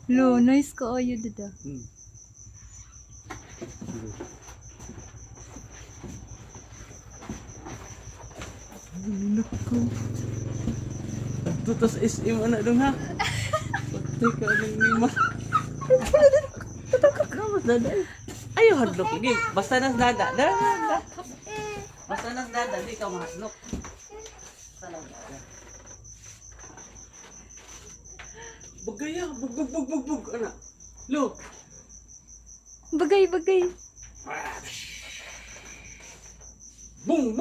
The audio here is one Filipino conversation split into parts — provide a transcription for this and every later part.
Lo, nice ka ayo dada. Naku. Ito tas SM anak dong ha. Patay ka ng lima. Tatakak ka mas dada. Ayo hadlok lagi. Basta nas dada. Dada. Basta nas dada di ka mahadlok. Basta nas dada. Bagaya, bug anak. Lo. Bagay, bagay. Bung.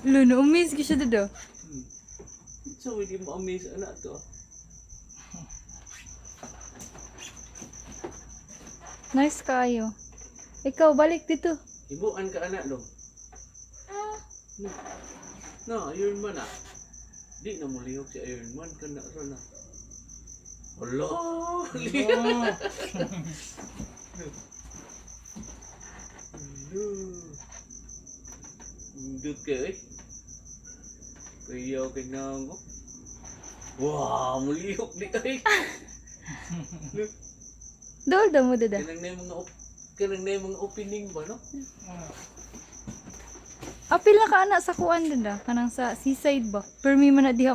Lo, na-amaze ka siya dada. So, hindi mo amaze anak to. Nice ka ayo. Ikaw, balik dito. Ibuan ka anak lo. No, Iron Man ah. Di na malihok si Iron Man ka na ron ah. Hala! Dut ka eh. Kaya kay nango. Wah, malihok di ay. Dolda mo dada. Kanang na yung mga opening ba no? Apil na ka anak sa kuan dada. Kanang sa seaside ba? Pero may man na diha